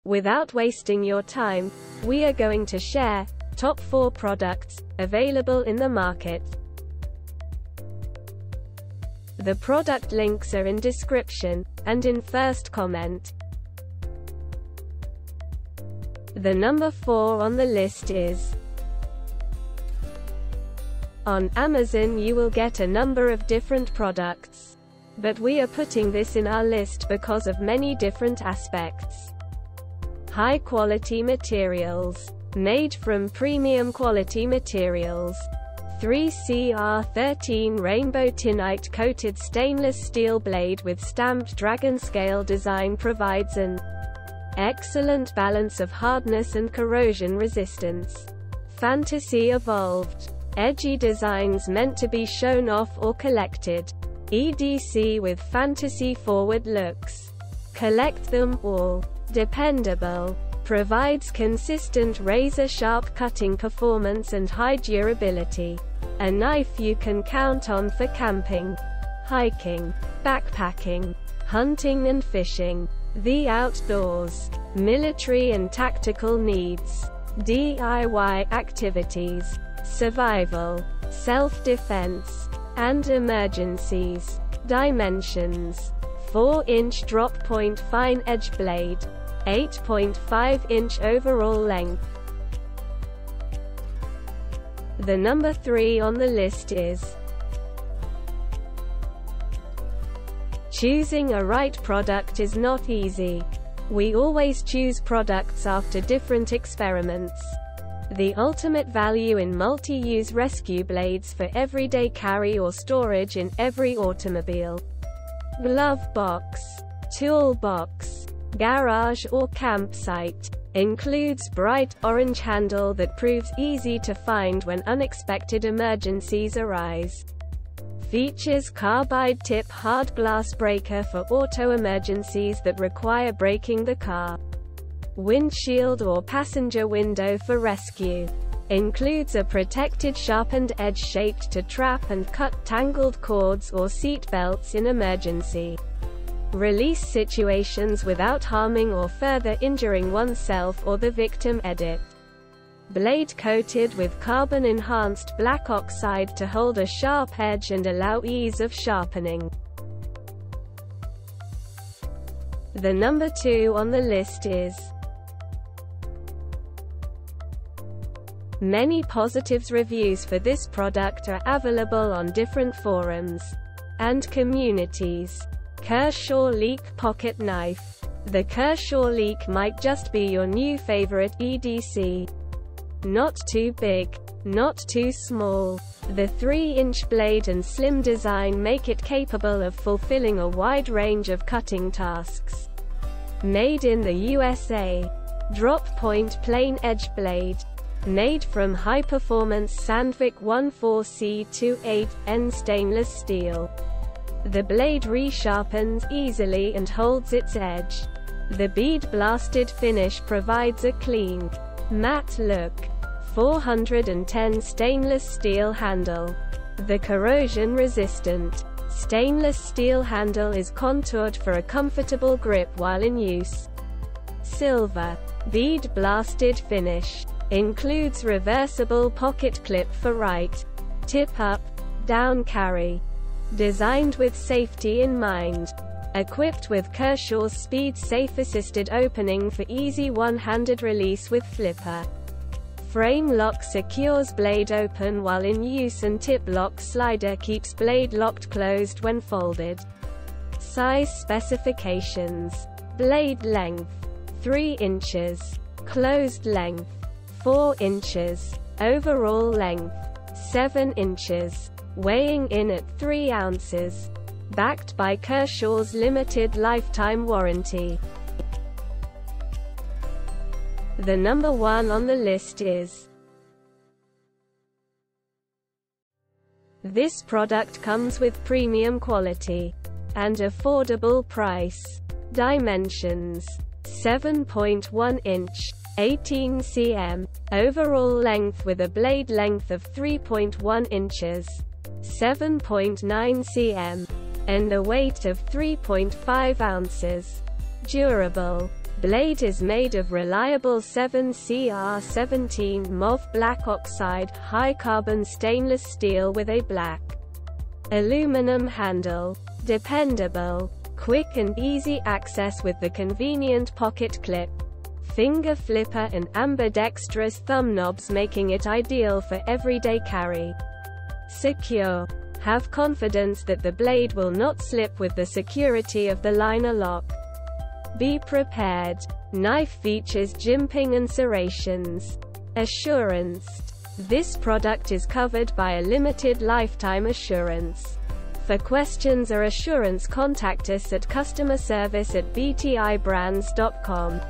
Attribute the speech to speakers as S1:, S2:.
S1: Without wasting your time, we are going to share top 4 products available in the market. The product links are in description and in first comment. The number 4 on the list is on Amazon. You will get a number of different products, but we are putting this in our list because of many different aspects. High quality materials, made from premium quality materials. 3CR13 rainbow tinite coated stainless steel blade with stamped dragon scale design provides an excellent balance of hardness and corrosion resistance. Fantasy evolved. Edgy designs meant to be shown off or collected. EDC with fantasy forward looks. Collect them all. Dependable. Provides consistent razor-sharp cutting performance and high durability. A knife you can count on for camping, hiking, backpacking, hunting and fishing, the outdoors, military and tactical needs, DIY activities, survival, self-defense, and emergencies. Dimensions: 4-inch drop point fine edge blade, 8.5-inch overall length. The number 3 on the list is choosing a right product is not easy. We always choose products after different experiments. The ultimate value in multi-use rescue blades for everyday carry or storage in every automobile, glove box, toolbox, garage or campsite. Includes bright orange handle that proves easy to find when unexpected emergencies arise. Features carbide tip hard glass breaker for auto emergencies that require braking the car. Windshield or passenger window for rescue. Includes a protected sharpened edge shaped to trap and cut tangled cords or seat belts in emergency release situations without harming or further injuring oneself or the victim. Edit. Blade coated with carbon-enhanced black oxide to hold a sharp edge and allow ease of sharpening. The number 2 on the list is many positives. Reviews for this product are available on different forums and communities. Kershaw Leek Pocket Knife. The Kershaw Leek might just be your new favorite EDC. Not too big, not too small. The 3-inch blade and slim design make it capable of fulfilling a wide range of cutting tasks. Made in the USA. Drop point plain edge blade. Made from high-performance Sandvik 14C28N stainless steel. The blade resharpens easily and holds its edge. The bead-blasted finish provides a clean, matte look. 410 stainless steel handle. The corrosion-resistant stainless steel handle is contoured for a comfortable grip while in use. Silver, bead-blasted finish. Includes reversible pocket clip for right, tip-up, down carry. Designed with safety in mind. Equipped with Kershaw's Speed Safe Assisted Opening for easy one-handed release with flipper. Frame lock secures blade open while in use and tip lock slider keeps blade locked closed when folded. Size specifications. Blade length 3 inches. Closed length 4 inches. Overall length 7 inches. Weighing in at 3 ounces. Backed by Kershaw's limited lifetime warranty. The number 1 on the list is this product comes with premium quality and affordable price. Dimensions: 7.1 inch, 18 cm. Overall length with a blade length of 3.1 inches, 7.9 cm, and a weight of 3.5 ounces. Durable. Blade is made of reliable 7Cr17 MOV black oxide, high-carbon stainless steel with a black aluminum handle. Dependable, quick and easy access with the convenient pocket clip, finger flipper and ambidextrous thumb knobs, making it ideal for everyday carry. Secure. Have confidence that the blade will not slip with the security of the liner lock. Be prepared. Knife features jimping and serrations. Assurance. This product is covered by a limited lifetime assurance. For questions or assurance, contact us at customer service@btibrands.com.